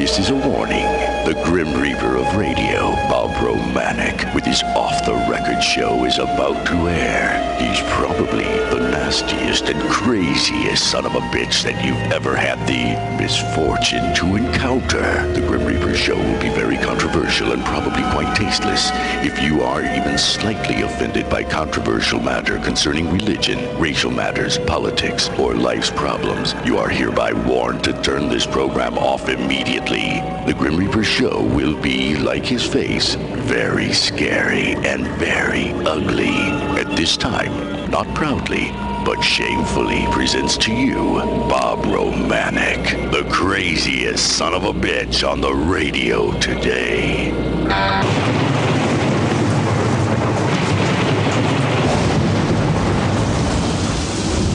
This is a warning. The Grim Reaper of radio, Bob Romanik, with his off-the-record show is about to air. He's probably the nastiest and craziest son of a bitch that you've ever had the misfortune to encounter. The Grim Reaper show will be very controversial and probably quite tasteless. If you are even slightly offended by controversial matter concerning religion, racial matters, politics, or life's problems, you are hereby warned to turn this program off immediately. The Grim Reaper show will be, like his face, very scary and very ugly. At this time, not proudly, but shamefully presents to you Bob Romanik, the craziest son of a bitch on the radio today.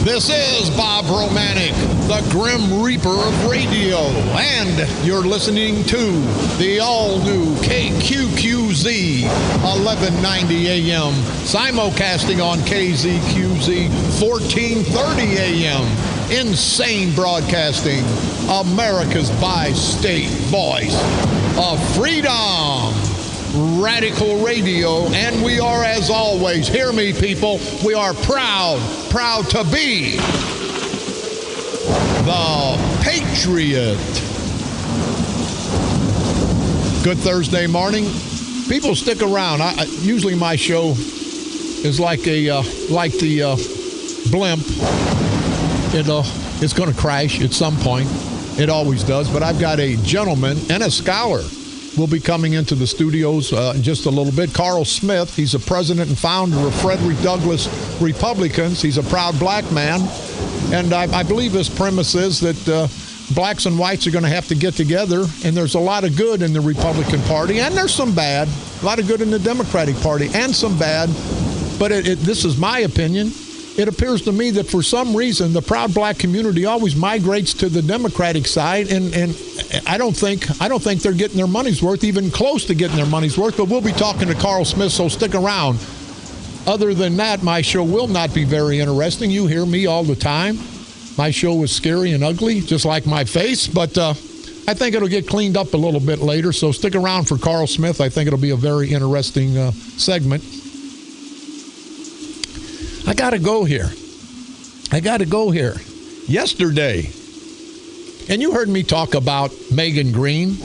This is Bob Romanik, the Grim Reaper of radio, and you're listening to the all-new KQQZ 1190 AM, simulcasting on KZQZ 1430 AM. Insane Broadcasting, America's bi-state voice of freedom. Radical Radio, and we are, as always, hear me people, we are proud to be the Patriot. Good Thursday morning. People stick around. Usually my show is like the blimp. It's going to crash at some point. It always does, but I've got a gentleman and a scholar will be coming into the studios in just a little bit. Carl Smith, he's the president and founder of Frederick Douglass Republicans. He's a proud black man. And I believe his premise is that blacks and whites are going to have to get together. And there's a lot of good in the Republican Party. And there's some bad. A lot of good in the Democratic Party and some bad. But this is my opinion. It appears to me that for some reason the proud black community always migrates to the Democratic side, and I don't think they're getting their money's worth, even close to getting their money's worth. But we'll be talking to Carl Smith, so stick around. Other than that, my show will not be very interesting. You hear me all the time. My show is scary and ugly, just like my face, but I think it'll get cleaned up a little bit later. So stick around for Carl Smith. I think it'll be a very interesting segment. I got to go here. Yesterday, and you heard me talk about Megan Green,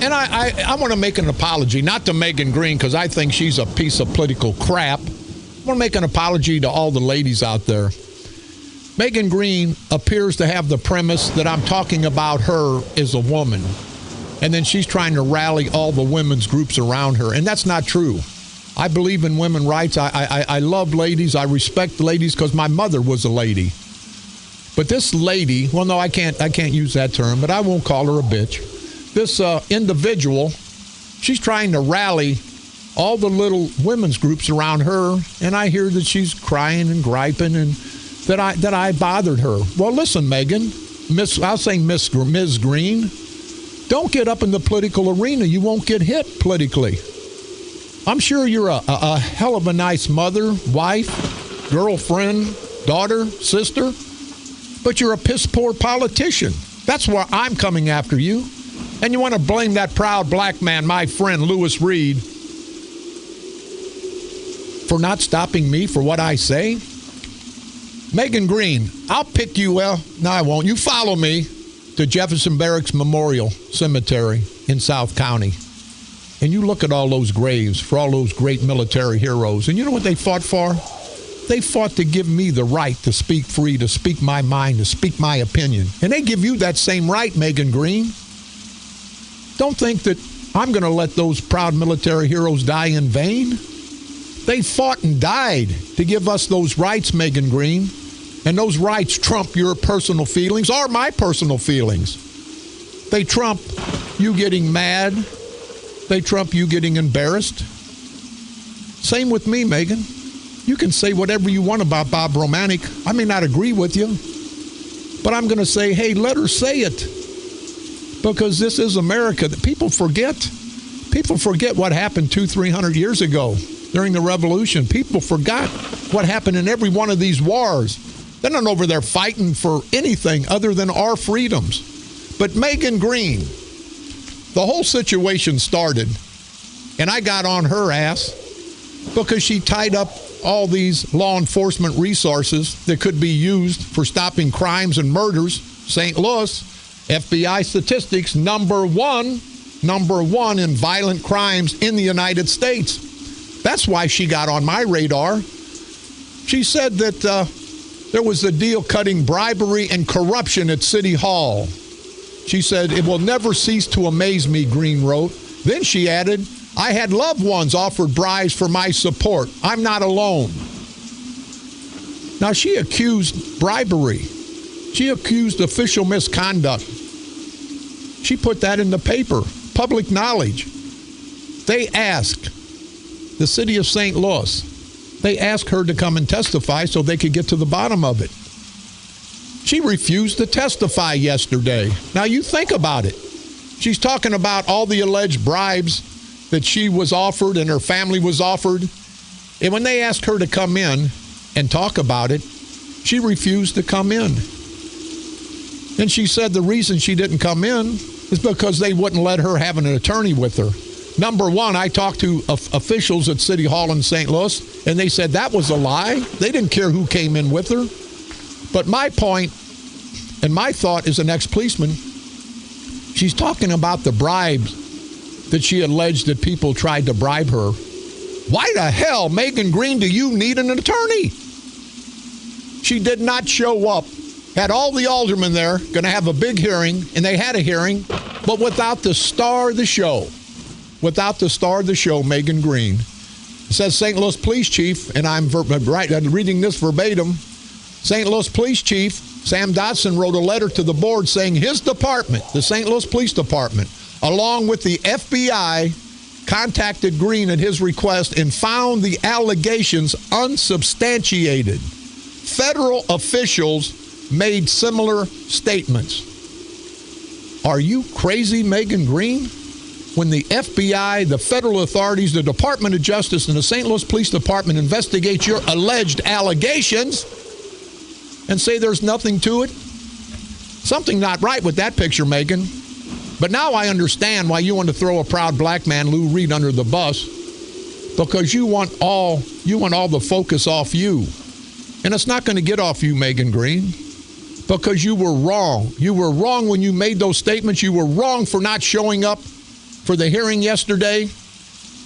and I want to make an apology, not to Megan Green, because I think she's a piece of political crap. I want to make an apology to all the ladies out there. Megan Green appears to have the premise that I'm talking about her as a woman, and then she's trying to rally all the women's groups around her, and that's not true. I believe in women's rights. I love ladies. I respect ladies because my mother was a lady. But this lady, well, no, I can't use that term, but I won't call her a bitch. This individual, she's trying to rally all the little women's groups around her, and I hear that she's crying and griping and that I bothered her. Well, listen, Megan, I'll say Ms. Green, don't get up in the political arena. You won't get hit politically. I'm sure you're a hell of a nice mother, wife, girlfriend, daughter, sister, but you're a piss-poor politician. That's why I'm coming after you. And you want to blame that proud black man, my friend Lewis Reed, for not stopping me for what I say? Megan Green, I'll pick you, well, no, I won't. You follow me to Jefferson Barracks Memorial Cemetery in South County. And you look at all those graves for all those great military heroes. And you know what they fought for? They fought to give me the right to speak free, to speak my mind, to speak my opinion. And they give you that same right, Megan Green. Don't think that I'm going to let those proud military heroes die in vain. They fought and died to give us those rights, Megan Green. And those rights trump your personal feelings or my personal feelings. They trump you getting mad. They trump you getting embarrassed. Same with me, Megan. You can say whatever you want about Bob Romanik. I may not agree with you, but I'm going to say, hey, let her say it. Because this is America. People forget. People forget what happened 200-300 years ago during the Revolution. People forgot what happened in every one of these wars. They're not over there fighting for anything other than our freedoms. But Megan Green, The whole situation started, and I got on her ass because she tied up all these law enforcement resources that could be used for stopping crimes and murders. St. Louis, FBI statistics, number one in violent crimes in the United States. That's why she got on my radar. She said that there was a deal cutting bribery and corruption at City Hall. She said, "It will never cease to amaze me," Green wrote. Then she added, "I had loved ones offered bribes for my support. I'm not alone." Now, she accused bribery. She accused official misconduct. She put that in the paper, public knowledge. They asked the city of St. Louis, they asked her to come and testify so they could get to the bottom of it. She refused to testify yesterday. Now, you think about it. She's talking about all the alleged bribes that she was offered and her family was offered. And when they asked her to come in and talk about it, she refused to come in. And she said the reason she didn't come in is because they wouldn't let her have an attorney with her. Number one, I talked to officials at City Hall in St. Louis, and they said that was a lie. They didn't care who came in with her. But my point and my thought as an ex-policeman, she's talking about the bribes that she alleged that people tried to bribe her. Why the hell, Megan Green, do you need an attorney? She did not show up. Had all the aldermen there, going to have a big hearing, and they had a hearing, but without the star of the show. Without the star of the show, Megan Green. It says St. Louis Police Chief, and I'm reading this verbatim. St. Louis Police Chief Sam Dotson wrote a letter to the board saying his department, the St. Louis Police Department, along with the FBI, contacted Green at his request and found the allegations unsubstantiated. Federal officials made similar statements. Are you crazy, Megan Green? When the FBI, the federal authorities, the Department of Justice, and the St. Louis Police Department investigate your alleged allegations and say there's nothing to it? Something not right with that picture, Megan. But now I understand why you want to throw a proud black man, Lou Reed, under the bus, because you want all the focus off you. And it's not going to get off you, Megan Green, because you were wrong. You were wrong when you made those statements. You were wrong for not showing up for the hearing yesterday.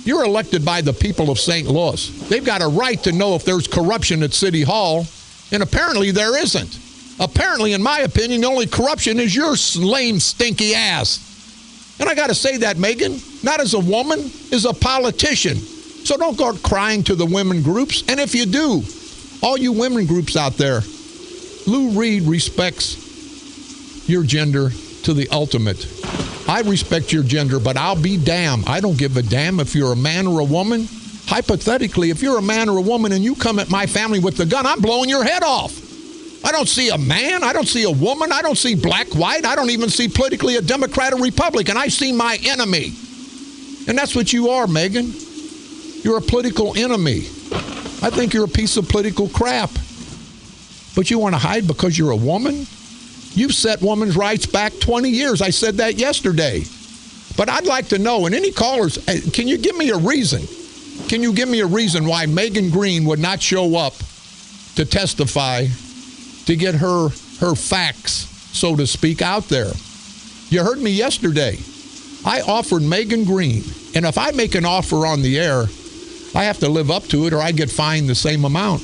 You're elected by the people of St. Louis. They've got a right to know if there's corruption at City Hall, and apparently there isn't. Apparently, in my opinion, the only corruption is your lame, stinky ass. And I got to say that, Megan, not as a woman, as a politician. So don't go crying to the women groups. And if you do, all you women groups out there, Lou Reed respects your gender to the ultimate. I respect your gender, but I'll be damned. I don't give a damn if you're a man or a woman. Hypothetically, if you're a man or a woman and you come at my family with the gun, I'm blowing your head off. I don't see a man. I don't see a woman. I don't see black, white. I don't even see politically a Democrat or Republican. I see my enemy. And that's what you are, Megan. You're a political enemy. I think you're a piece of political crap. But you want to hide because you're a woman? You've set women's rights back 20 years. I said that yesterday. But I'd like to know, and any callers, can you give me a reason? Can you give me a reason why Megan Green would not show up to testify, to get her facts, so to speak, out there? You heard me yesterday. I offered Megan Green, and if I make an offer on the air, I have to live up to it or I get fined the same amount.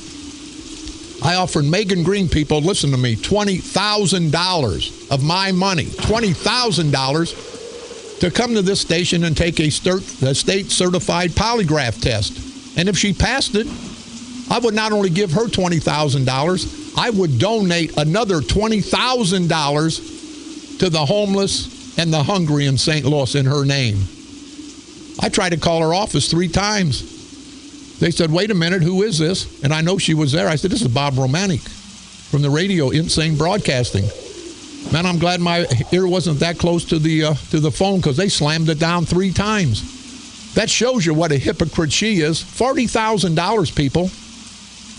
I offered Megan Green, people, listen to me, $20,000 of my money, $20,000 to come to this station and take a state-certified polygraph test. And if she passed it, I would not only give her $20,000, I would donate another $20,000 to the homeless and the hungry in St. Louis in her name. I tried to call her office 3 times. They said, wait a minute, who is this? And I know she was there. I said, this is Bob Romanik from the radio, Insane Broadcasting. Man, I'm glad my ear wasn't that close to the phone because they slammed it down 3 times. That shows you what a hypocrite she is. $40,000, people.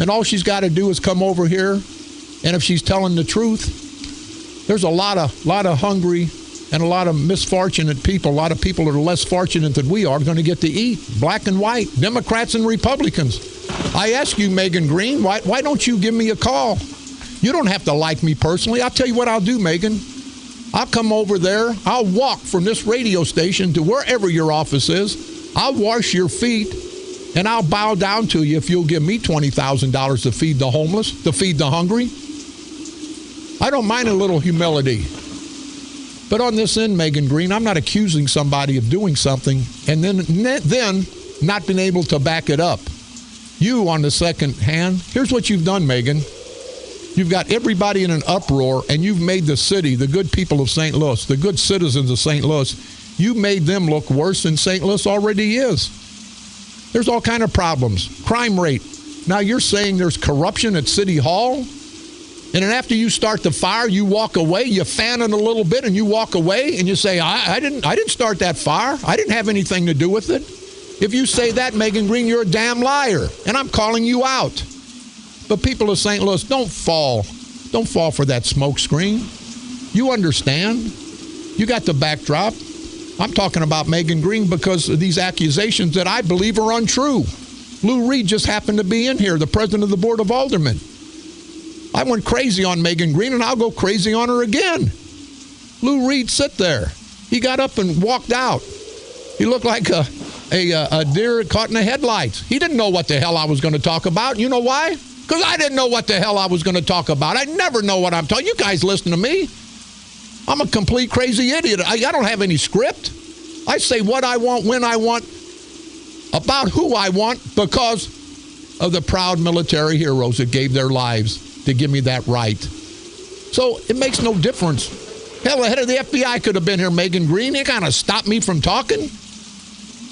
And all she's got to do is come over here. And if she's telling the truth, there's a lot of hungry And a lot of misfortunate people, a lot of people that are less fortunate than we are going to get to eat, black and white, Democrats and Republicans. I ask you, Megan Green, why don't you give me a call? You don't have to like me personally. I'll tell you what I'll do, Megan. I'll come over there. I'll walk from this radio station to wherever your office is. I'll wash your feet, and I'll bow down to you if you'll give me $20,000 to feed the homeless, to feed the hungry. I don't mind a little humility. But on this end, Megan Green, I'm not accusing somebody of doing something and then not being able to back it up. You, on the second hand, here's what you've done, Megan. You've got everybody in an uproar, and you've made the city, the good people of St. Louis, the good citizens of St. Louis, you made them look worse than St. Louis already is. There's all kind of problems. Crime rate. Now you're saying there's corruption at City Hall? And then after you start the fire, you walk away, you fan it a little bit, and you walk away, and you say, I didn't start that fire. I didn't have anything to do with it. If you say that, Megan Green, you're a damn liar, and I'm calling you out. But people of St. Louis, don't fall. Don't fall for that smoke screen. You understand. You got the backdrop. I'm talking about Megan Green because of these accusations that I believe are untrue. Lou Reed just happened to be in here, the president of the Board of Aldermen. I went crazy on Megan Green, and I'll go crazy on her again. Lou Reed sit there. He got up and walked out. He looked like a deer caught in the headlights. He didn't know what the hell I was going to talk about. You know why? Because I didn't know what the hell I was going to talk about. I never know what I'm talking. You guys listen to me. I'm a complete crazy idiot. I don't have any script. I say what I want, when I want, about who I want, because of the proud military heroes that gave their lives to give me that right. So it makes no difference. Hell, the head of the FBI could have been here, Megan Green. He kind of stopped me from talking.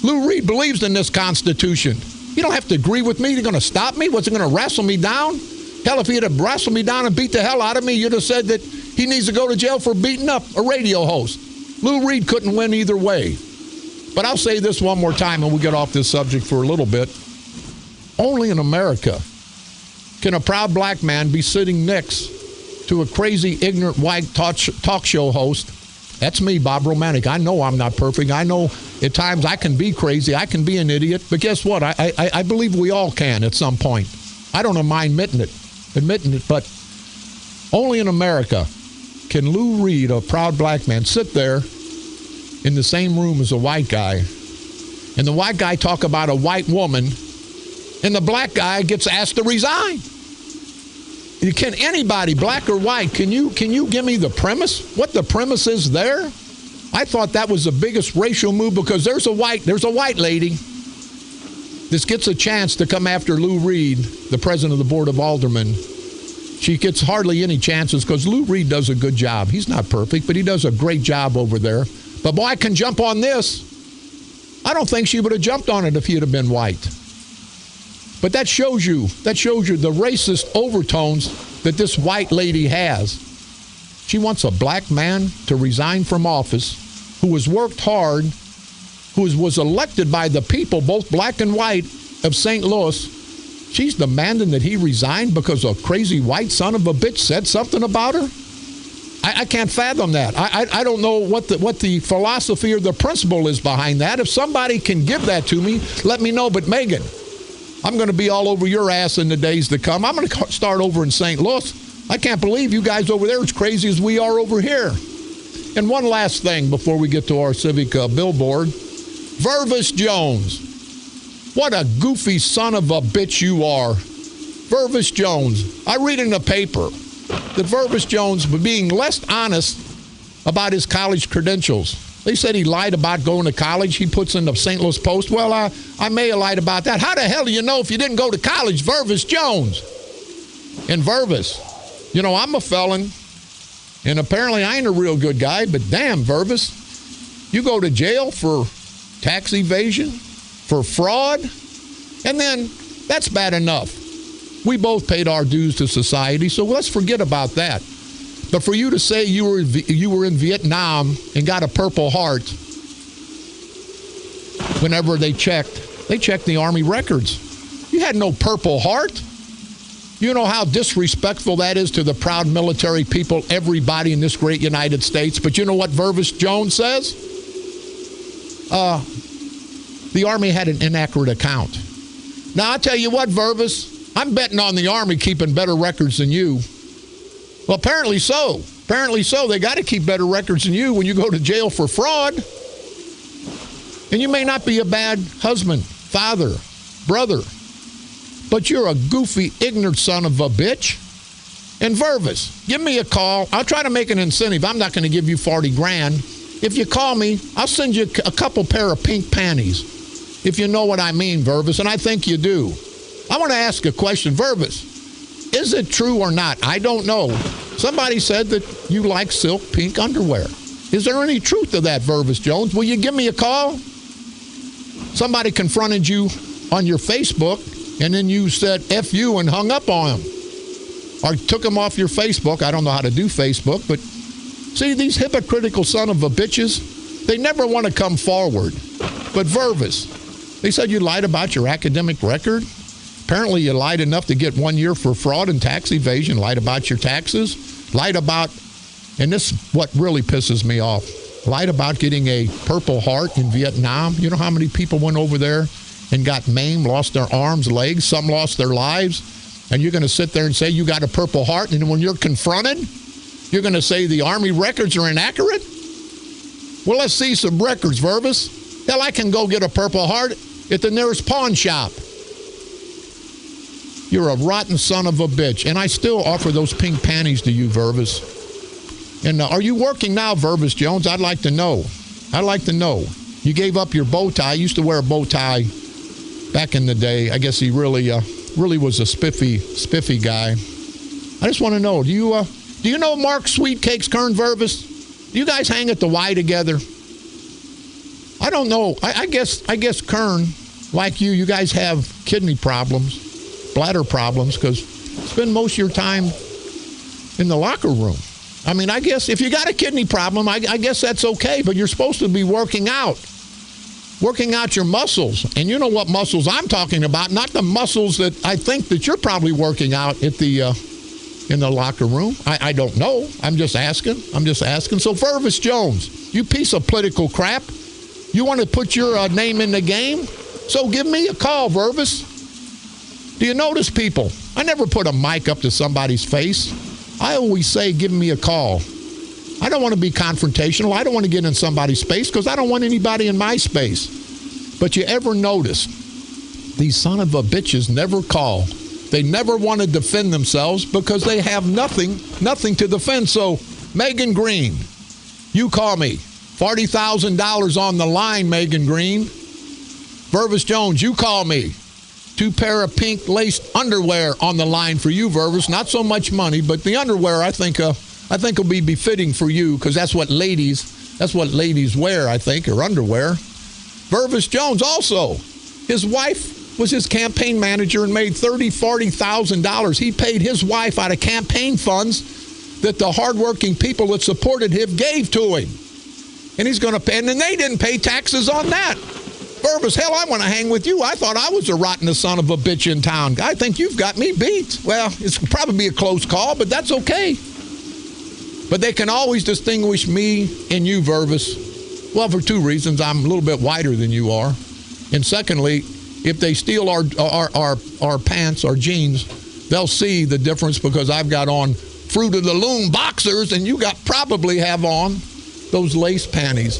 Lou Reed believes in this Constitution. You don't have to agree with me. You're going to stop me? What's it going to wrestle me down? Hell, if he had wrestled me down and beat the hell out of me, you'd have said that he needs to go to jail for beating up a radio host. Lou Reed couldn't win either way. But I'll say this one more time, and we'll get off this subject for a little bit. Only in America can a proud black man be sitting next to a crazy, ignorant, white talk show host. That's me, Bob Romanik. I know I'm not perfect. I know at times I can be crazy. I can be an idiot. But guess what? I believe we all can at some point. I don't mind admitting it. But only in America can Lou Reed, a proud black man, sit there in the same room as a white guy, and the white guy talk about a white woman, and the black guy gets asked to resign. Can anybody, black or white, can you give me the premise? What the premise is there? I thought that was the biggest racial move, because there's a white lady that gets a chance to come after Lou Reed, the president of the Board of Aldermen. She gets hardly any chances because Lou Reed does a good job. He's not perfect, but he does a great job over there. But boy, I can jump on this. I don't think she would have jumped on it if he had been white. But that shows you the racist overtones that this white lady has. She wants a black man to resign from office, who has worked hard, who was elected by the people, both black and white, of St. Louis. She's demanding that he resign because a crazy white son of a bitch said something about her? I can't fathom that. I don't know what the philosophy or the principle is behind that. If somebody can give that to me, let me know. But Megan, I'm going to be all over your ass in the days to come. I'm going to start over in St. Louis. I can't believe you guys over there are as crazy as we are over here. And one last thing before we get to our civic billboard. Vervis Jones. What a goofy son of a bitch you are. Vervis Jones. I read in the paper that Vervis Jones was being less honest about his college credentials. They said he lied about going to college. He puts in the St. Louis Post. Well, I may have lied about that. How the hell do you know if you didn't go to college, Vervis Jones? And Vervis, I'm a felon, and apparently I ain't a real good guy, but damn, Vervis, you go to jail for tax evasion, for fraud, and then that's bad enough. We both paid our dues to society, so let's forget about that. But for you to say you were in Vietnam and got a Purple Heart, whenever they checked the Army records. You had no Purple Heart. You know how disrespectful that is to the proud military people, everybody in this great United States. But you know what Vervis Jones says? The Army had an inaccurate account. Now, I'll tell you what, Vervis, I'm betting on the Army keeping better records than you. Well, apparently so. Apparently so. They got to keep better records than you when you go to jail for fraud. And you may not be a bad husband, father, brother, but you're a goofy, ignorant son of a bitch. And Vervis, give me a call. I'll try to make an incentive. I'm not going to give you 40 grand. If you call me, I'll send you a couple pair of pink panties, if you know what I mean, Vervis, and I think you do. I want to ask a question. Vervis, is it true or not? I don't know. Somebody said that you like silk pink underwear. Is there any truth to that, Vervis Jones? Will you give me a call? Somebody confronted you on your Facebook, and then you said F you and hung up on him. Or took him off your Facebook. I don't know how to do Facebook, but see, these hypocritical son of a bitches, they never want to come forward. But Vervis, they said you lied about your academic record. Apparently you lied enough to get 1 year for fraud and tax evasion, lied about your taxes, lied about, and this is what really pisses me off, lied about getting a Purple Heart in Vietnam. You know how many people went over there and got maimed, lost their arms, legs, some lost their lives? And you're going to sit there and say you got a Purple Heart, and when you're confronted, you're going to say the Army records are inaccurate? Well, let's see some records, Vervis. Hell, I can go get a Purple Heart at the nearest pawn shop. You're a rotten son of a bitch. And I still offer those pink panties to you, Vervis. And are you working now, Vervis Jones? I'd like to know. I'd like to know. You gave up your bow tie. You used to wear a bow tie back in the day. I guess he really was a spiffy guy. I just want to know, do you know Mark Sweetcakes, Kern Vervis? Do you guys hang at the Y together? I don't know. I guess Kern, like you guys have kidney problems, bladder problems, because spend most of your time in the locker room. I mean, I guess if you got a kidney problem, I guess that's okay, but you're supposed to be working out your muscles. And you know what muscles I'm talking about, not the muscles that I think that you're probably working out at the in the locker room. I don't know. I'm just asking. So Vervis Jones, you piece of political crap, you want to put your name in the game? So give me a call, Vervis. Do you notice, people? I never put a mic up to somebody's face. I always say, give me a call. I don't want to be confrontational. I don't want to get in somebody's space because I don't want anybody in my space. But you ever notice, these son of a bitches never call. They never want to defend themselves because they have nothing to defend. So, Megan Green, you call me. $40,000 on the line, Megan Green. Vervis Jones, you call me. 2 pair of pink laced underwear on the line for you, Vervis. Not so much money, but the underwear I think will be befitting for you because that's what ladies wear, I think, or underwear. Vervis Jones also, his wife was his campaign manager and made $30,000-$40,000. He paid his wife out of campaign funds that the hardworking people that supported him gave to him. And he's going to pay, and then they didn't pay taxes on that. Vervis, hell, I want to hang with you. I thought I was the rottenest son of a bitch in town. I think you've got me beat. Well, it's probably a close call, but that's okay. But they can always distinguish me and you, Vervis. Well, for 2 reasons. I'm a little bit wider than you are. And secondly, if they steal our pants, our jeans, they'll see the difference because I've got on Fruit of the Loom boxers and you probably have on those lace panties.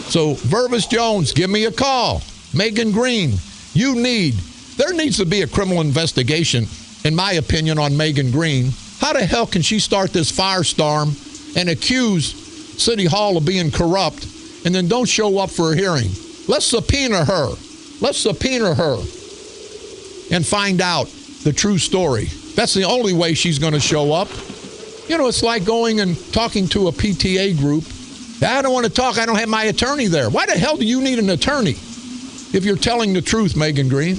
So, Vervis Jones, give me a call. Megan Green, there needs to be a criminal investigation, in my opinion, on Megan Green. How the hell can she start this firestorm and accuse City Hall of being corrupt and then don't show up for a hearing? Let's subpoena her. And find out the true story. That's the only way she's going to show up. You know, it's like going and talking to a PTA group. I don't want to talk. I don't have my attorney there. Why the hell do you need an attorney if you're telling the truth, Megan Green?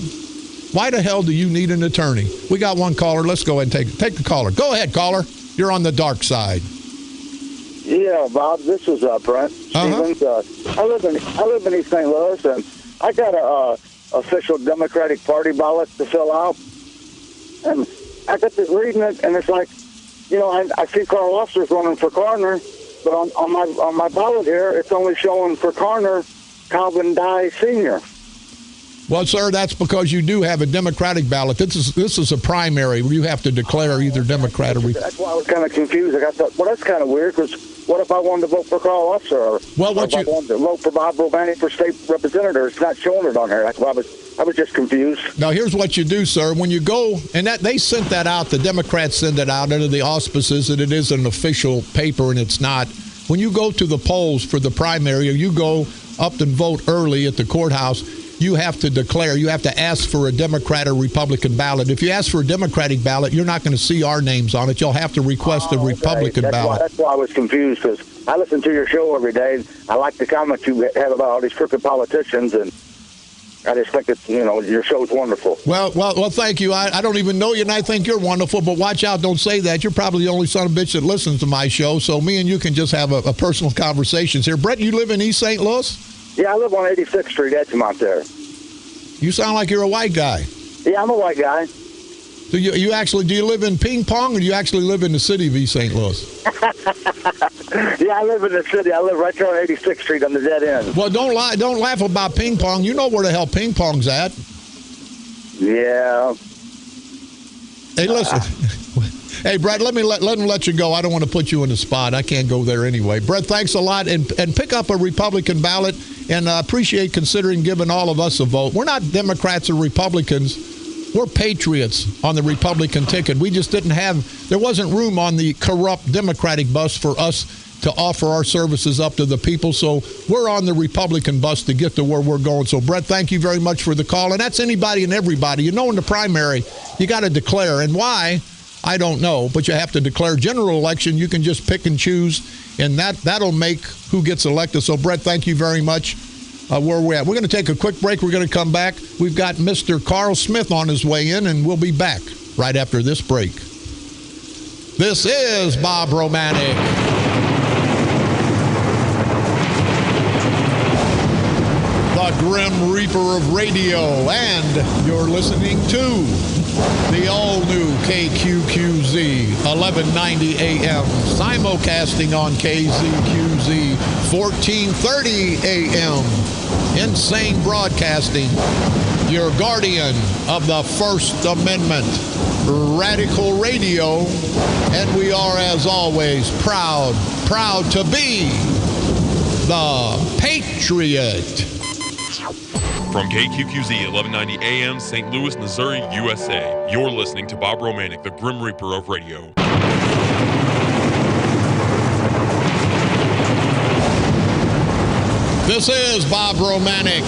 Why the hell do you need an attorney? We got one caller. Let's go ahead and take the caller. Go ahead, caller. You're on the dark side. Yeah, Bob. This is Brent Stevens. I live in East St. Louis, and I got a official Democratic Party ballot to fill out. And I got to reading it, and it's like, I see Carl Officer's running for coroner, but on my ballot here, it's only showing for coroner Calvin Dye Sr. Well, sir, that's because you do have a Democratic ballot. This is a primary where you have to declare either Democrat or Republican. That's why I was kind of confused. I thought, well, that's kind of weird, because what if I wanted to vote for Carl Officer? Or I wanted to vote for Bob Romanik for state representative? It's not showing it on here. That's why I was just confused. Now, here's what you do, sir. When you go, and that they sent that out, the Democrats send it out under the auspices that it is an official paper, and it's not. When you go to the polls for the primary, or you go up and vote early at the courthouse, you have to declare, you have to ask for a Democrat or Republican ballot. If you ask for a Democratic ballot, you're not going to see our names on it. You'll have to request a Republican ballot. That's why I was confused, because I listen to your show every day, and I like the comments you have about all these crooked politicians, and I just think that, your show's wonderful. Well, thank you. I don't even know you, and I think you're wonderful, but watch out. Don't say that. You're probably the only son of a bitch that listens to my show, so me and you can just have a personal conversations here. Brett, you live in East St. Louis? Yeah, I live on 86th Street, Edgemont there. You sound like you're a white guy. Yeah, I'm a white guy. Do you live in Ping Pong, or do you actually live in the city of East St. Louis? Yeah, I live in the city. I live right there on 86th Street on the dead end. Well, don't lie. Don't laugh about Ping Pong. You know where the hell Ping Pong's at. Yeah. Hey, listen. Hey, Brett, let him let you go. I don't want to put you in the spot. I can't go there anyway. Brett, thanks a lot. And pick up a Republican ballot, and appreciate considering giving all of us a vote. We're not Democrats or Republicans. We're patriots on the Republican ticket. We just there wasn't room on the corrupt Democratic bus for us to offer our services up to the people. So we're on the Republican bus to get to where we're going. So, Brett, thank you very much for the call. And that's anybody and everybody. In the primary, you got to declare. And why? I don't know, but you have to declare. General election, you can just pick and choose, and that'll make who gets elected. So, Brett, thank you very much. Where we're at. We're going to take a quick break. We're going to come back. We've got Mr. Carl Smith on his way in, and we'll be back right after this break. This is Bob Romanik. The Grim Reaper of radio, and you're listening to the all-new KQQZ 1190 AM, simulcasting on KZQZ 1430 AM. Insane Broadcasting, your guardian of the First Amendment, Radical Radio, and we are, as always, proud to be the Patriot. From KQQZ 1190 AM, St. Louis, Missouri, USA, you're listening to Bob Romanik, the Grim Reaper of radio. This is Bob Romanik,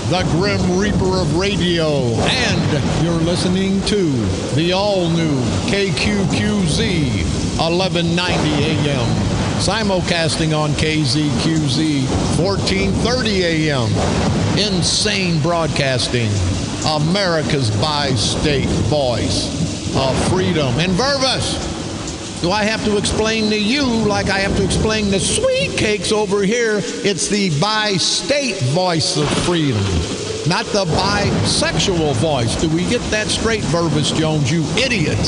the Grim Reaper of radio, and you're listening to the all-new KQQZ 1190 AM, simulcasting on KZQZ 1430 AM. Insane Broadcasting, America's bi-state voice of freedom. And Vervis, do I have to explain to you like I have to explain the sweet cakes over here? It's the bi-state voice of freedom, not the bisexual voice. Do we get that straight, Vervis Jones, you idiot?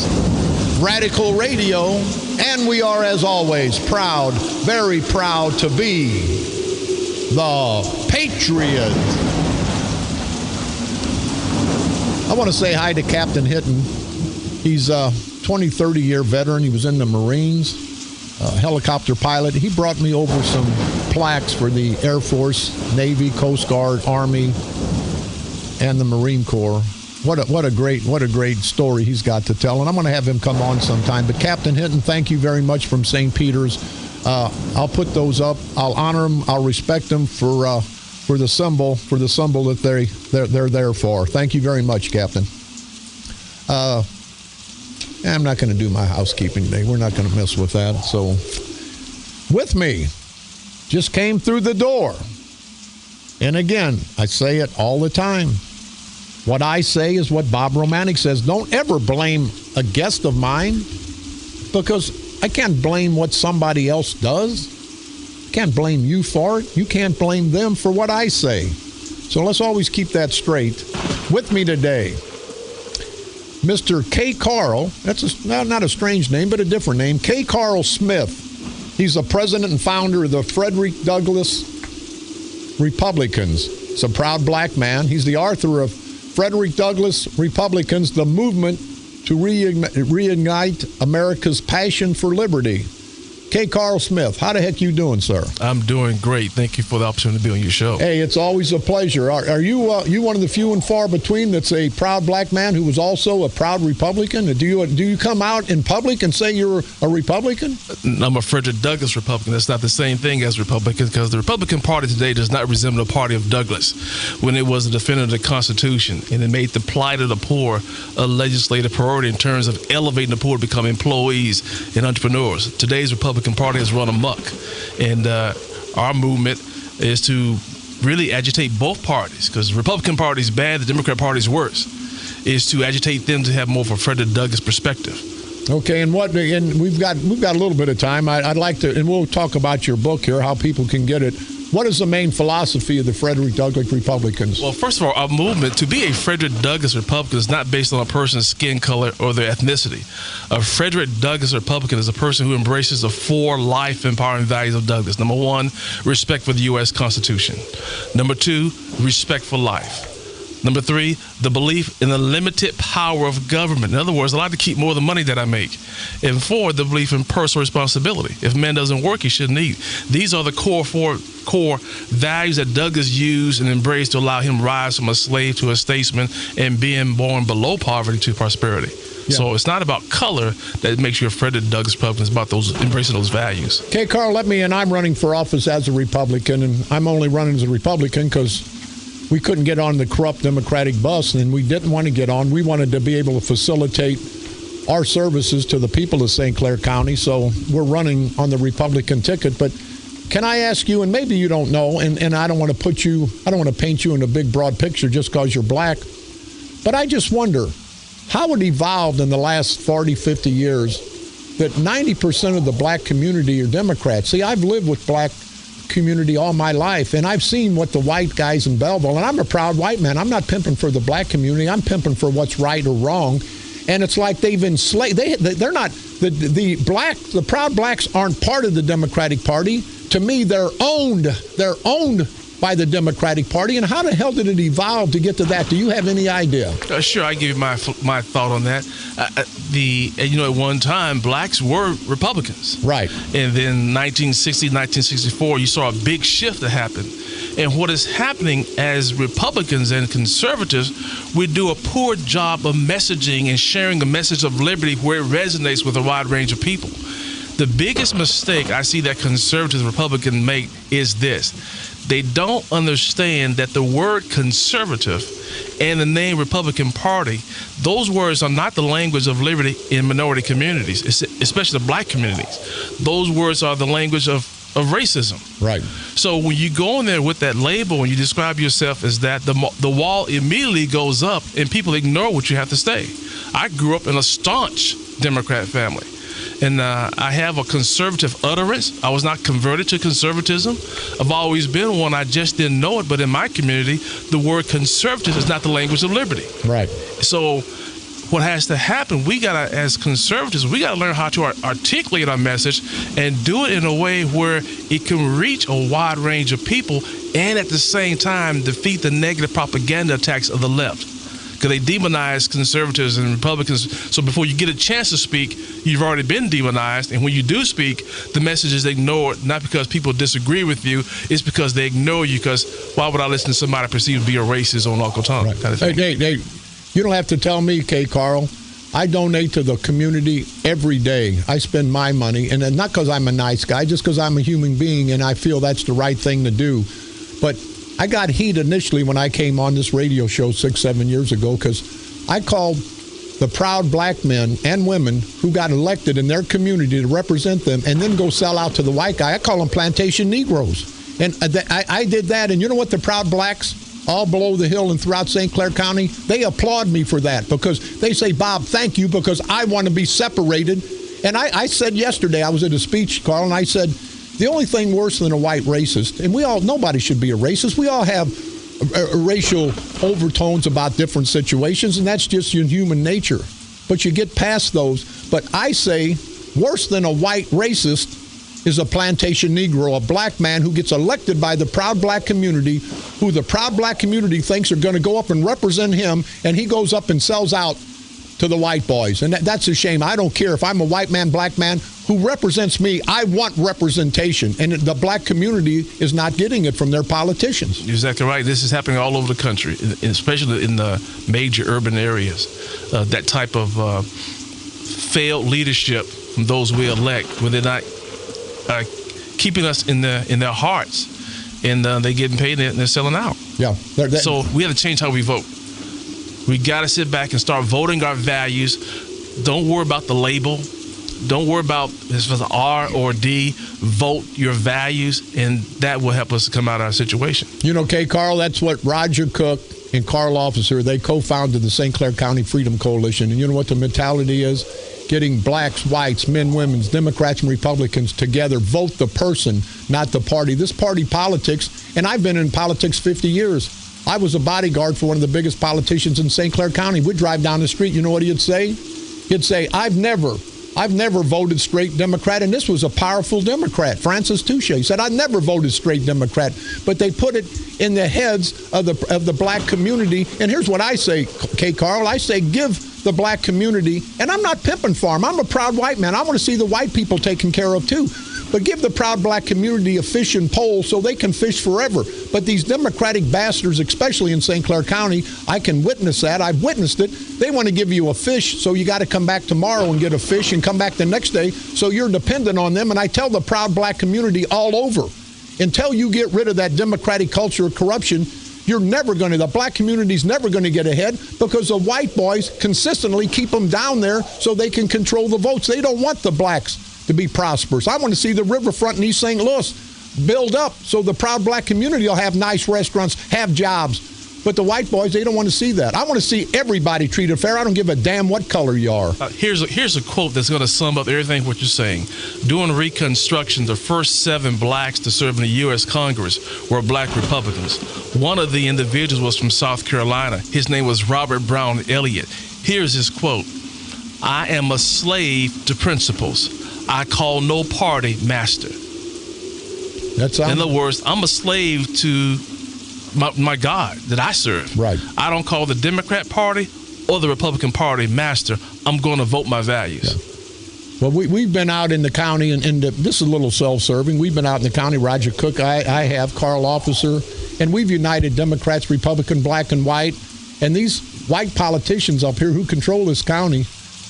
Radical Radio, and we are, as always, proud, very proud to be the Patriot. I want to say hi to Captain Hinton. He's a 30-year veteran. He was in the Marines, helicopter pilot. He brought me over some plaques for the Air Force, Navy, Coast Guard, Army, and the Marine Corps. What a great story he's got to tell, and I'm going to have him come on sometime. But Captain Hinton, thank you very much from St. Peter's. I'll put those up. I'll honor them. I'll respect them for the symbol that they're there for. Thank you very much, Captain. I'm not going to do my housekeeping today. We're not going to mess with that. So, with me, just came through the door. And again, I say it all the time. What I say is what Bob Romanik says. Don't ever blame a guest of mine, because I can't blame what somebody else does. I can't blame you for it. You can't blame them for what I say. So let's always keep that straight. With me today, Mr. K. Carl, that's not a strange name, but a different name, K. Carl Smith. He's the president and founder of the Frederick Douglass Republicans. He's a proud black man. He's the author of Frederick Douglass Republicans, the movement to reignite America's passion for liberty. K. Carl Smith, how the heck you doing, sir? I'm doing great. Thank you for the opportunity to be on your show. Hey, it's always a pleasure. Are you one of the few and far between that's a proud black man who was also a proud Republican? Do you come out in public and say you're a Republican? I'm a Frederick Douglass Republican. That's not the same thing as Republican, because the Republican Party today does not resemble the party of Douglass when it was a defender of the Constitution, and it made the plight of the poor a legislative priority in terms of elevating the poor to become employees and entrepreneurs. Today's Republican Party has run amok, and our movement is to really agitate both parties, because the Republican Party is bad, the Democrat Party is worse, is to agitate them to have more of a Frederick Douglass perspective. Okay, and we've got a little bit of time. I'd like to, and we'll talk about your book here, how people can get it. What is the main philosophy of the Frederick Douglass Republicans? Well, first of all, our movement, to be a Frederick Douglass Republican, is not based on a person's skin color or their ethnicity. A Frederick Douglass Republican is a person who embraces the 4 life-empowering values of Douglass. Number 1, respect for the U.S. Constitution. Number 2, respect for life. Number 3, the belief in the limited power of government. In other words, I like to keep more of the money that I make. And 4, the belief in personal responsibility. If man doesn't work, he shouldn't eat. These are the core values that Douglass used and embraced to allow him to rise from a slave to a statesman and being born below poverty to prosperity. Yeah. So it's not about color that makes you a Frederick Douglass Republican. It's about embracing those values. Okay, Carl, and I'm running for office as a Republican, and I'm only running as a Republican because we couldn't get on the corrupt Democratic bus, and we didn't want to get on. We wanted to be able to facilitate our services to the people of St. Clair County, so we're running on the Republican ticket. But can I ask you, and maybe you don't know, and I don't want to paint you in a big, broad picture just because you're black, but I just wonder how it evolved in the last 40, 50 years that 90% of the black community are Democrats. See, I've lived with black community all my life, and I've seen what the white guys in Belleville, and I'm a proud white man. I'm not pimping for the black community. I'm pimping for what's right or wrong. And it's like they've enslaved. They're not the proud blacks aren't part of the Democratic Party. To me, they're owned. They're owned by the Democratic Party. And how the hell did it evolve to get to that? Do you have any idea? Sure, I give you my thought on that. At one time, blacks were Republicans. Right. And then 1960, 1964, you saw a big shift that happened. And what is happening as Republicans and conservatives, we do a poor job of messaging and sharing a message of liberty where it resonates with a wide range of people. The biggest mistake I see that conservatives and Republicans make is this. They don't understand that the word conservative and the name Republican Party, those words are not the language of liberty in minority communities, especially the black communities. Those words are the language of racism. Right. So when you go in there with that label and you describe yourself as that, the wall immediately goes up and people ignore what you have to say. I grew up in a staunch Democrat family. And I have a conservative utterance. I was not converted to conservatism. I've always been one. I just didn't know it. But in my community, the word conservative is not the language of liberty. Right. So what has to happen, as conservatives, we got to learn how to articulate our message and do it in a way where it can reach a wide range of people and at the same time defeat the negative propaganda attacks of the left. Because they demonize conservatives and Republicans. So before you get a chance to speak, you've already been demonized. And when you do speak, the message is ignored, not because people disagree with you. It's because they ignore you, because why would I listen to somebody perceived to be a racist or an Uncle Tom? Right. Kind of thing. Hey, you don't have to tell me, K. Carl. I donate to the community every day. I spend my money, and not because I'm a nice guy, just because I'm a human being, and I feel that's the right thing to do. But I got heat initially when I came on this radio show 6-7 years ago because I called the proud black men and women who got elected in their community to represent them and then go sell out to the white guy. I call them plantation Negroes. And I did that, and you know what, the proud blacks all below the hill and throughout St. Clair County, they applaud me for that because they say, Bob, thank you, because I want to be separated. And I said yesterday, I was at a speech, Carl, and I said, the only thing worse than a white racist, and nobody should be a racist. We all have racial overtones about different situations, and that's just your human nature. But you get past those. But I say worse than a white racist is a plantation Negro, a black man who gets elected by the proud black community, who the proud black community thinks are going to go up and represent him, and he goes up and sells out to the white boys. And that's a shame. I don't care if I'm a white man, black man, who represents me. I want representation, and the black community is not getting it from their politicians. You're exactly right. This is happening all over the country, especially in the major urban areas. That type of failed leadership from those we elect, when they're not keeping us in their hearts, and they're getting paid and they're selling out. Yeah. So we have to change how we vote. We got to sit back and start voting our values. Don't worry about the label. Don't worry about if it's an R or D. Vote your values, and that will help us come out of our situation. You know, K. Carl, that's what Roger Cook and Carl Officer, they co-founded the St. Clair County Freedom Coalition. And you know what the mentality is? Getting blacks, whites, men, women, Democrats, and Republicans together. Vote the person, not the party. This party politics, and I've been in politics 50 years. I was a bodyguard for one of the biggest politicians in St. Clair County. We'd drive down the street. You know what he'd say? He'd say, I've never voted straight Democrat, and this was a powerful Democrat, Francis Touche. He said, I never voted straight Democrat, but they put it in the heads of the black community. And here's what I say, K. Carl, I say give the black community, and I'm not pimping for them. I'm a proud white man. I want to see the white people taken care of too. But give the proud black community a fishing pole so they can fish forever. But these Democratic bastards, especially in St. Clair County, I can witness that. I've witnessed it. They want to give you a fish, so you got to come back tomorrow and get a fish and come back the next day. So you're dependent on them. And I tell the proud black community all over, until you get rid of that Democratic culture of corruption, the black community's never going to get ahead, because the white boys consistently keep them down there so they can control the votes. They don't want the blacks to be prosperous. I want to see the riverfront in East St. Louis build up so the proud black community will have nice restaurants, have jobs. But the white boys, they don't want to see that. I want to see everybody treated fair. I don't give a damn what color you are. Here's a quote that's going to sum up everything what you're saying. During Reconstruction, the first 7 blacks to serve in the U.S. Congress were black Republicans. One of the individuals was from South Carolina. His name was Robert Brown Elliott. Here's his quote. I am a slave to principles. I call no party master. In other words, I'm a slave to my God that I serve. Right. I don't call the Democrat Party or the Republican Party master. I'm going to vote my values. Yeah. Well, we've been out in the county, and this is a little self-serving. We've been out in the county. Roger Cook, I have, Carl Officer, and we've united Democrats, Republican, black, and white. And these white politicians up here who control this county,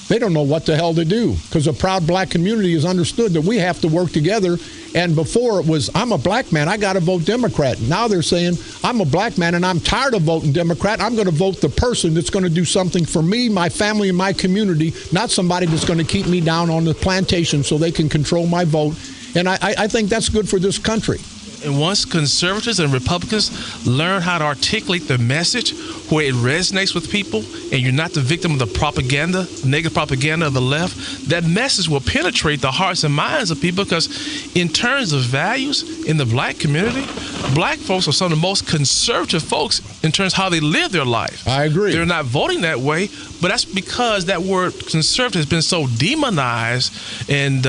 they don't know what the hell to do, because the proud black community has understood that we have to work together. And before it was, I'm a black man, I got to vote Democrat. Now they're saying, I'm a black man and I'm tired of voting Democrat. I'm going to vote the person that's going to do something for me, my family, and my community, not somebody that's going to keep me down on the plantation so they can control my vote. And I think that's good for this country. And once conservatives and Republicans learn how to articulate the message where it resonates with people, and you're not the victim of the propaganda, negative propaganda of the left, that message will penetrate the hearts and minds of people, because in terms of values in the black community, black folks are some of the most conservative folks in terms of how they live their life. I agree. They're not voting that way, but that's because that word conservative has been so demonized and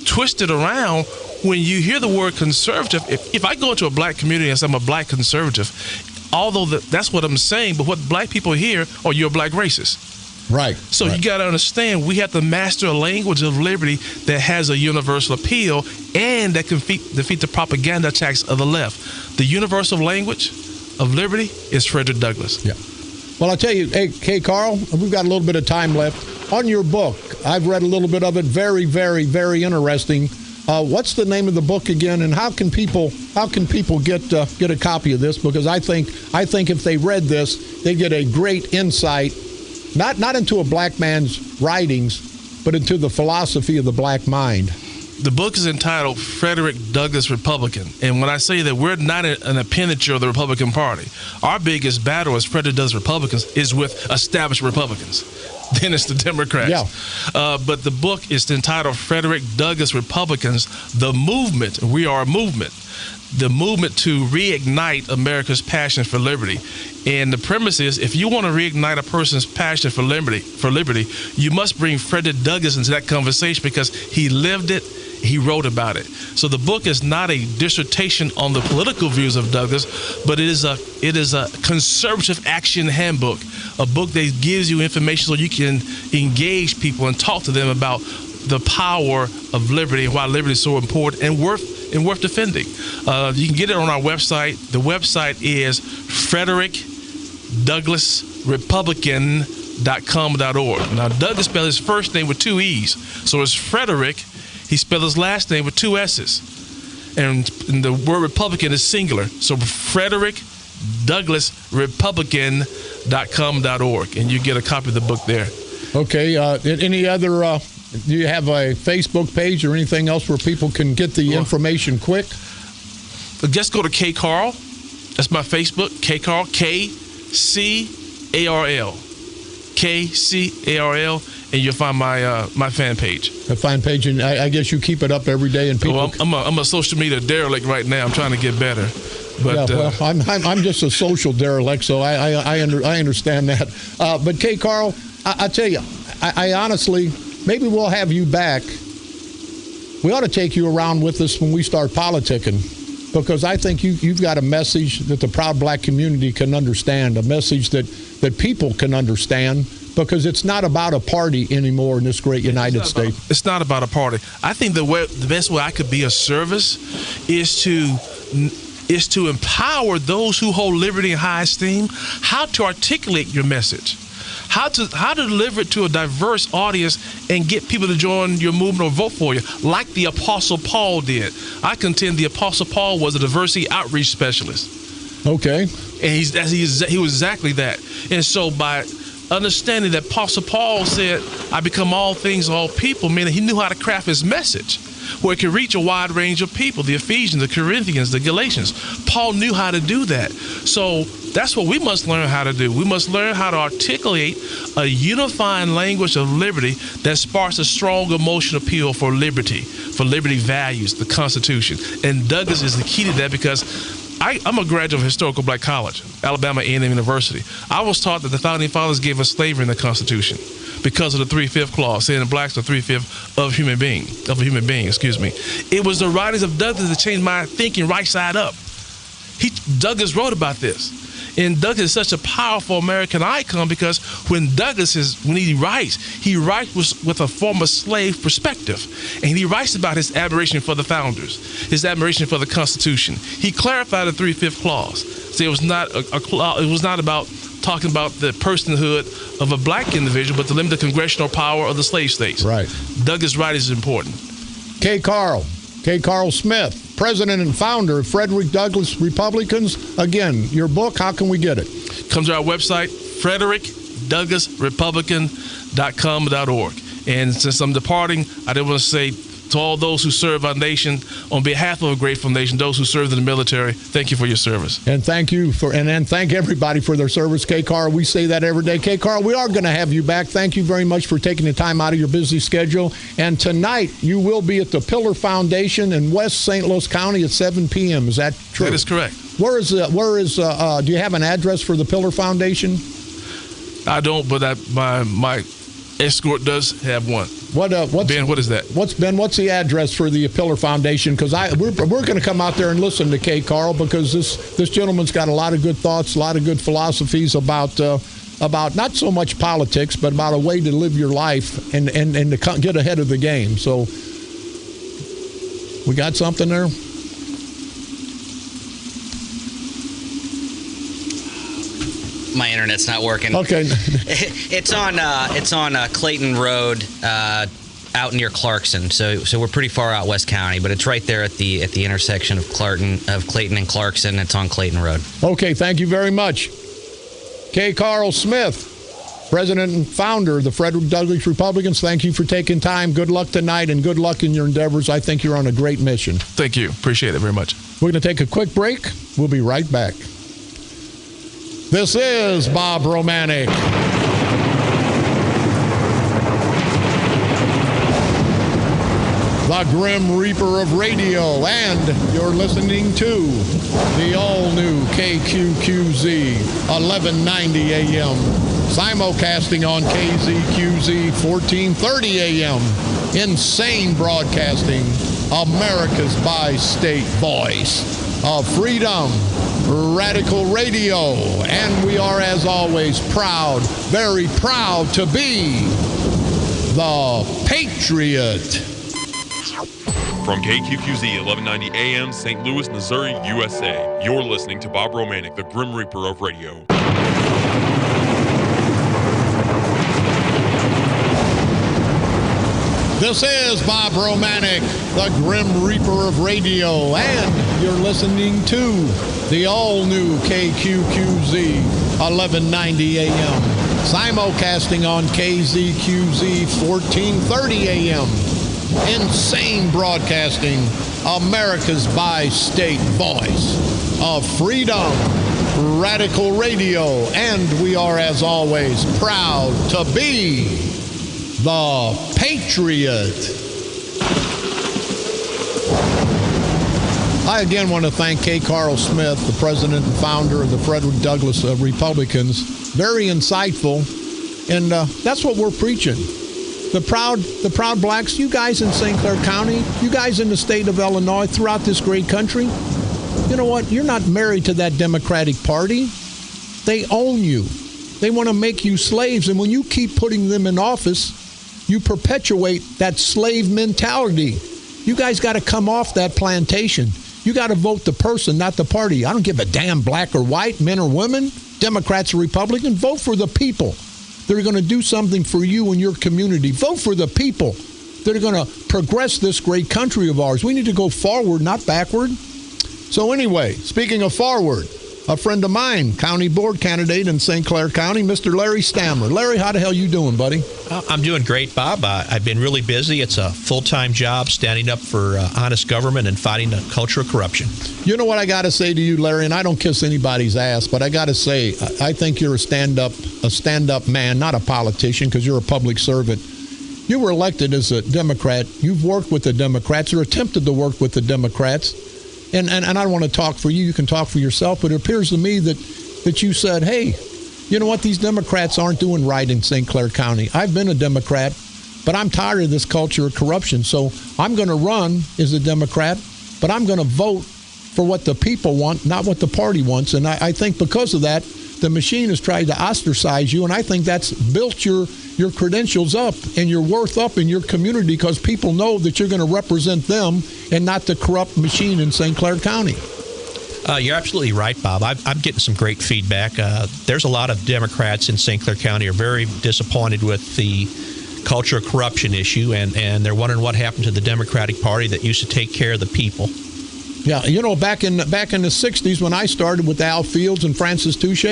twisted around. When you hear the word conservative, if I go into a black community and say I'm a black conservative, although that's what I'm saying, but what black people hear, oh, you're a black racist. Right. So you got to understand, we have to master a language of liberty that has a universal appeal and that can defeat the propaganda attacks of the left. The universal language of liberty is Frederick Douglass. Yeah. Well, I'll tell you, hey, Carl, we've got a little bit of time left. On your book, I've read a little bit of it. Very, very, very interesting. What's the name of the book again, and how can people get a copy of this? Because I think if they read this, they get a great insight, not into a black man's writings, but into the philosophy of the black mind. The book is entitled Frederick Douglass Republican. And when I say that we're not an appendage of the Republican Party, our biggest battle as Frederick Douglass Republicans is with established Republicans. Then it's the Democrats. Yeah. But the book is entitled Frederick Douglass Republicans, The Movement. We are a movement. the movement to reignite America's passion for liberty. And the premise is, if you want to reignite a person's passion for liberty, you must bring Frederick Douglass into that conversation, because he lived it, he wrote about it. So the book is not a dissertation on the political views of Douglass, but it is a conservative action handbook, a book that gives you information so you can engage people and talk to them about the power of liberty and why liberty is so important and worth defending. You can get it on our website. The website is frederickdouglassrepublican.com.org. Now, Douglass spelled his first name with 2 E's. So it's Frederick. He spelled his last name with 2 S's. And the word Republican is singular. So frederickdouglassrepublican.com.org. And you get a copy of the book there. Okay. Any other... do you have a Facebook page or anything else where people can get the information quick? Just go to K Carl. That's my Facebook. K Carl. KCARL. KCARL. And you'll find my fan page. A fan page, and I guess you keep it up every day. And people. Well, I'm a social media derelict right now. I'm trying to get better. But yeah, well, I'm just a social derelict, so I understand that. But K Carl, I tell you, I honestly. Maybe we'll have you back. We ought to take you around with us when we start politicking, because I think you've got a message that the proud black community can understand, a message that people can understand, because it's not about a party anymore in this great United States. It's not about a party. I think the best way I could be of service is to empower those who hold liberty in high esteem, how to articulate your message. How to deliver it to a diverse audience and get people to join your movement or vote for you, like the Apostle Paul did. I contend the Apostle Paul was a diversity outreach specialist. Okay. And he was exactly that. And so by understanding that Apostle Paul said, I become all things to all people, meaning he knew how to craft his message where it could reach a wide range of people, the Ephesians, the Corinthians, the Galatians. Paul knew how to do that. So that's what we must learn how to do. We must learn how to articulate a unifying language of liberty that sparks a strong emotional appeal for liberty values, the Constitution. And Douglass is the key to that, because I'm a graduate of Historical Black College, Alabama A&M University. I was taught that the Founding Fathers gave us slavery in the Constitution because of the 3/5 clause, saying the blacks are 3/5 of a human being. It was the writings of Douglass that changed my thinking right side up. Douglass wrote about this. And Douglass is such a powerful American icon, because when he writes with a former slave perspective. And he writes about his admiration for the founders, his admiration for the Constitution. He clarified the 3/5 clause. So it was not about talking about the personhood of a black individual, but to limit the congressional power of the slave states. Right. Douglass' writings is important. K. Carl Smith, president and founder of Frederick Douglass Republicans. Again, your book, how can we get it? Comes to our website, frederickdouglassrepublican.com.org. And since I'm departing, I did want to say to all those who serve our nation, on behalf of a grateful nation, those who serve in the military, thank you for your service. And thank you and thank everybody for their service. K. Carl, we say that every day. K. Carl, we are going to have you back. Thank you very much for taking the time out of your busy schedule. And tonight, you will be at the Pillar Foundation in West St. Louis County at 7 p.m. Is that true? That is correct. Do you have an address for the Pillar Foundation? I don't, but my escort does have one. Ben, what is that? What's the address for the Pillar Foundation? Because we're going to come out there and listen to K. Carl, because this gentleman's got a lot of good thoughts, a lot of good philosophies about not so much politics, but about a way to live your life and to get ahead of the game. So we got something there. My internet's not working. Okay. It's on Clayton Road, out near Clarkson. So we're pretty far out West County, but it's right there at the intersection of Clayton and Clarkson. It's on Clayton Road. Okay, thank you very much. K. Carl Smith, president and founder of the Frederick Douglass Republicans. Thank you for taking time. Good luck tonight, and good luck in your endeavors. I think you're on a great mission. Thank you. Appreciate it very much. We're going to take a quick break. We'll be right back. This is Bob Romanik. the Grim Reaper of radio, and you're listening to the all-new KQQZ 1190 AM, simulcasting on KZQZ 1430 AM, insane broadcasting, America's bi-state voice of freedom, radical radio, and we are, as always, proud, very proud to be the Patriot. From KQQZ 1190 AM, St. Louis, Missouri, USA, you're listening to Bob Romanik, the Grim Reaper of radio. This is Bob Romanik, the Grim Reaper of radio, and you're listening to the all-new KQQZ 1190 AM, simulcasting on KZQZ 1430 AM. Insane broadcasting, America's bi-state voice of freedom, radical radio, and we are, as always, proud to be the Patriot. I again want to thank K. Carl Smith, the president and founder of the Frederick Douglass Republicans. Very insightful, and that's what we're preaching. The proud blacks, you guys in St. Clair County, you guys in the state of Illinois, throughout this great country, you know what? You're not married to that Democratic Party. They own you. They want to make you slaves, and when you keep putting them in office, you perpetuate that slave mentality. You guys got to come off that plantation. You got to vote the person, not the party. I don't give a damn black or white, men or women, Democrats or Republicans. Vote for the people that are going to do something for you and your community. Vote for the people that are going to progress this great country of ours. We need to go forward, not backward. So anyway, speaking of forward, a friend of mine, county board candidate in St. Clair County, Mr. Larry Stamler. Larry, how the hell you doing, buddy? I'm doing great, Bob. I've been really busy. It's a full-time job standing up for honest government and fighting the culture of corruption. You know what I got to say to you, Larry, and I don't kiss anybody's ass, but I got to say, I think you're a stand-up man, not a politician, because you're a public servant. You were elected as a Democrat. You've worked with the Democrats or attempted to work with the Democrats. And I don't want to talk for you. You can talk for yourself. But it appears to me that you said, hey, you know what? These Democrats aren't doing right in St. Clair County. I've been a Democrat, but I'm tired of this culture of corruption. So I'm going to run as a Democrat, but I'm going to vote for what the people want, not what the party wants. And I think because of that, the machine has tried to ostracize you. And I think that's built your credentials up and your worth up in your community because people know that you're going to represent them and not the corrupt machine in St. Clair County. You're absolutely right, Bob. I'm getting some great feedback. There's a lot of Democrats in St. Clair County are very disappointed with the culture of corruption issue, and they're wondering what happened to the Democratic Party that used to take care of the people. Yeah, you know, back in the 60s when I started with Al Fields and Francis Touche,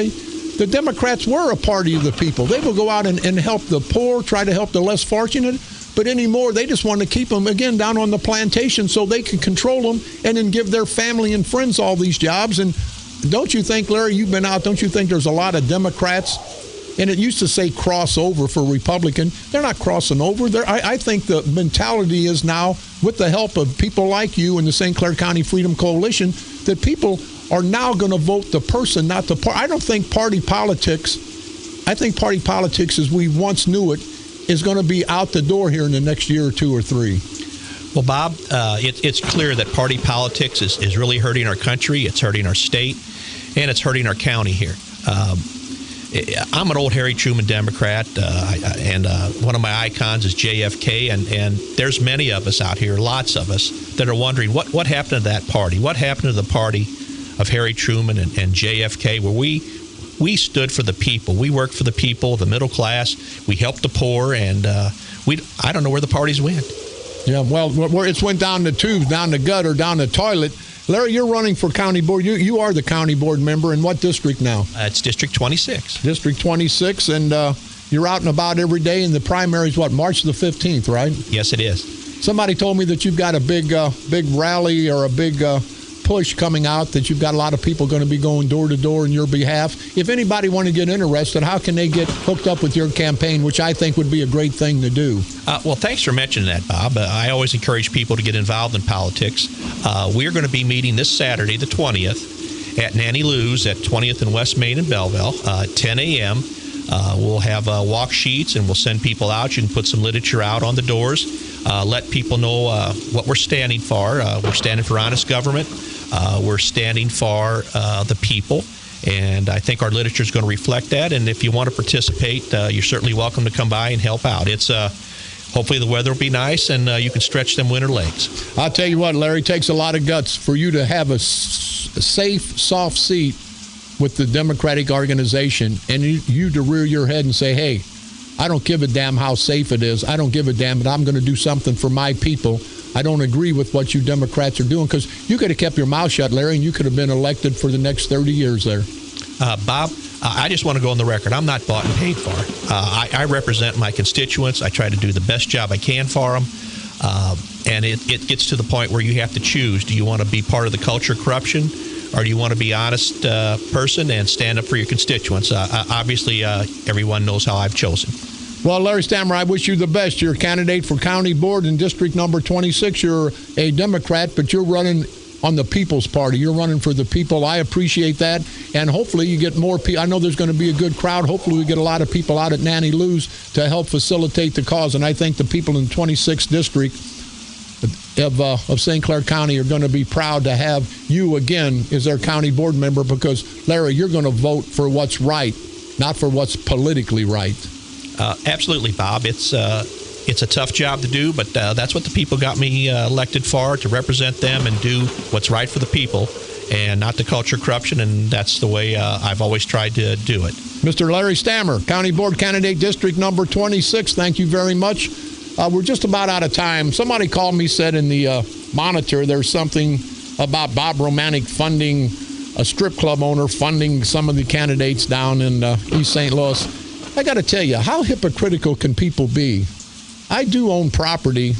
the Democrats were a party of the people. They would go out and help the poor, try to help the less fortunate. But anymore, they just want to keep them, again, down on the plantation so they can control them and then give their family and friends all these jobs. And don't you think, Larry, you've been out, don't you think there's a lot of Democrats, and it used to say crossover for Republican. They're not crossing over. I think the mentality is now, with the help of people like you and the St. Clair County Freedom Coalition, that people are now going to vote the person, not the party. I don't think party politics, I think party politics as we once knew it, is going to be out the door here in the next year or two or three. Well, Bob, it's clear that party politics is really hurting our country, it's hurting our state, and it's hurting our county here. I'm an old Harry Truman Democrat, and one of my icons is JFK, and there's many of us out here, lots of us, that are wondering what happened to that party? What happened to the party of Harry Truman and JFK, where we stood for the people. We worked for the people, the middle class. We helped the poor, and I don't know where the parties went. Yeah, well, it's went down the tubes, down the gutter, down the toilet. Larry, you're running for county board. You are the county board member. In what district now? It's District 26. District 26, and you're out and about every day. And the primary's what, March the 15th, right? Yes, it is. Somebody told me that you've got a big rally or a big push coming out that you've got a lot of people going to be going door to door in your behalf. If anybody want to get interested, how can they get hooked up with your campaign, which I think would be a great thing to do? Well, thanks for mentioning that, Bob. I always encourage people to get involved in politics. We're going to be meeting this Saturday, the 20th, at Nanny Lou's at 20th and West Main in Belleville, 10 a.m. We'll have walk sheets, and we'll send people out. You can put some literature out on the doors. Let people know what we're standing for. We're standing for honest government. We're standing for the people. And I think our literature is going to reflect that. And if you want to participate, you're certainly welcome to come by and help out. It's hopefully the weather will be nice, and you can stretch them winter legs. I'll tell you what, Larry, it takes a lot of guts for you to have a safe, soft seat with the Democratic organization, and you to rear your head and say, hey, I don't give a damn how safe it is. I don't give a damn, but I'm going to do something for my people. I don't agree with what you Democrats are doing, because you could have kept your mouth shut, Larry, and you could have been elected for the next 30 years there. Bob, I just want to go on the record. I'm not bought and paid for. I represent my constituents. I try to do the best job I can for them. And it gets to the point where you have to choose. Do you want to be part of the culture of corruption, or do you want to be an honest person and stand up for your constituents? Obviously, everyone knows how I've chosen. Well, Larry Stammer, I wish you the best. You're a candidate for county board in district number 26. You're a Democrat, but you're running on the People's Party. You're running for the people. I appreciate that. And hopefully you get more people. I know there's going to be a good crowd. Hopefully we get a lot of people out at Nanny Lou's to help facilitate the cause. And I think the people in the 26th district of St. Clair County are going to be proud to have you again as their county board member, because, Larry, you're going to vote for what's right, not for what's politically right. Absolutely, Bob. It's a tough job to do, but that's what the people got me elected for, to represent them and do what's right for the people and not the culture of corruption, and that's the way I've always tried to do it. Mr. Larry Stammer, County Board Candidate, District Number 26, thank you very much. We're just about out of time. Somebody called me, said in the Monitor there's something about Bob Romanik funding, a strip club owner funding some of the candidates down in East St. Louis. I got to tell you, how hypocritical can people be? I do own property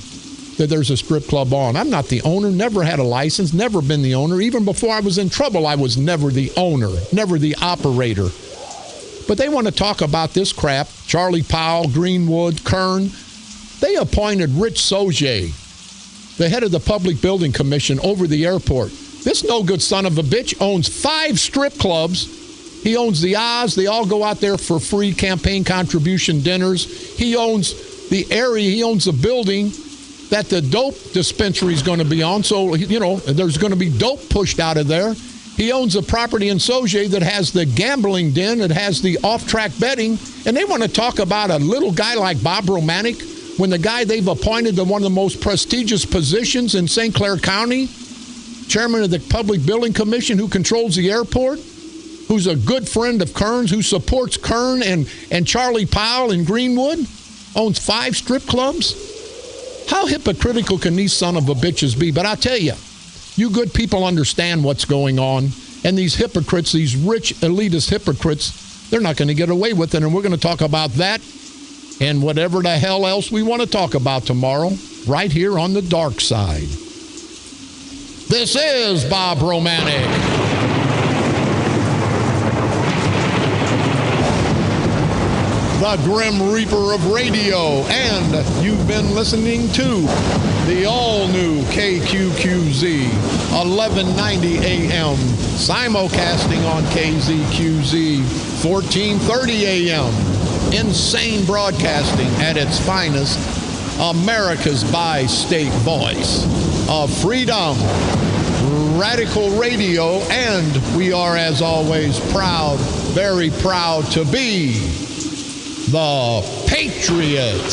that there's a strip club on. I'm not the owner, never had a license, never been the owner. Even before I was in trouble, I was never the owner, never the operator. But they want to talk about this crap. Charlie Powell, Greenwood, Kern. They appointed Rich Soje, the head of the Public Building Commission, over the airport. This no-good son of a bitch owns 5 strip clubs. He owns the Oz. They all go out there for free campaign contribution dinners. He owns the area. He owns the building that the dope dispensary is going to be on. So, there's going to be dope pushed out of there. He owns a property in Sauget that has the gambling den. It has the off-track betting. And they want to talk about a little guy like Bob Romanik, when the guy they've appointed to one of the most prestigious positions in St. Clair County, chairman of the Public Building Commission, who controls the airport, who's a good friend of Kern's, who supports Kern and Charlie Powell in Greenwood, owns 5 strip clubs. How hypocritical can these son of a bitches be? But I'll tell you, you good people understand what's going on. And these hypocrites, these rich elitist hypocrites, they're not going to get away with it. And we're going to talk about that and whatever the hell else we want to talk about tomorrow, right here on The Dark Side. This is Bob Romanik. The Grim Reaper of radio, and you've been listening to the all-new KQQZ 1190 AM, simulcasting on KZQZ 1430 AM. Insane broadcasting at its finest, America's bi-state voice of freedom, radical radio, and we are, as always, proud, very proud to be the Patriot.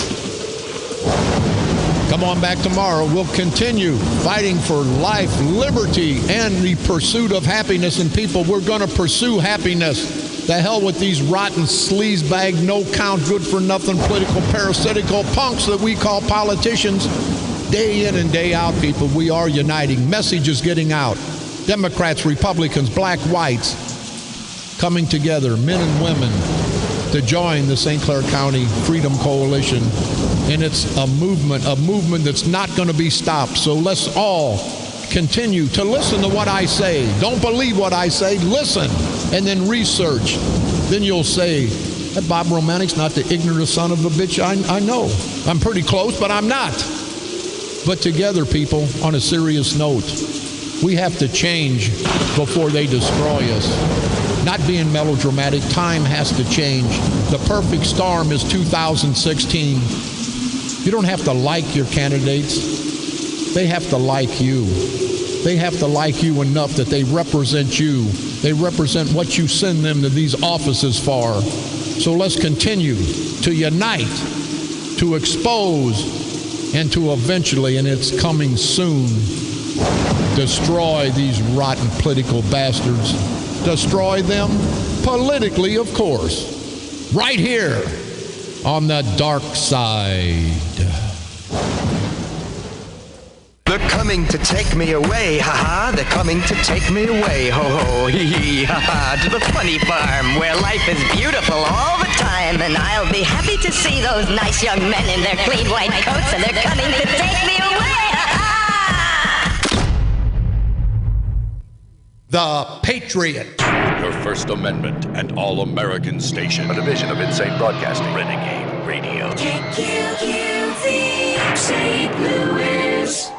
Come on back tomorrow. We'll continue fighting for life, liberty, and the pursuit of happiness in people. We're going to pursue happiness. The hell with these rotten sleazebag, no-count, good-for-nothing, political, parasitical punks that we call politicians. Day in and day out, people, we are uniting. Message is getting out. Democrats, Republicans, black, whites, coming together, men and women, to join the St. Clair County Freedom Coalition. And it's a movement that's not going to be stopped. So let's all continue to listen to what I say. Don't believe what I say. Listen and then research. Then you'll say, that Bob Romanik's not the ignorant son of a bitch. I know. I'm pretty close, but I'm not. But together, people, on a serious note, we have to change before they destroy us. Not being melodramatic, time has to change. The perfect storm is 2016. You don't have to like your candidates. They have to like you. They have to like you enough that they represent you. They represent what you send them to these offices for. So let's continue to unite, to expose, and to eventually, and it's coming soon, destroy these rotten political bastards. Destroy them politically, of course. Right here on the dark side. They're coming to take me away, ha-ha. They're coming to take me away, ho-ho, hee-hee, ha-ha. To the funny farm where life is beautiful all the time. And I'll be happy to see those nice young men in their clean white coats. And they're coming to take me away, ha-ha. The Patriot. Your First Amendment and All-American Station. A division of Insane Broadcasting. Renegade Radio. KQQZ, St. Louis.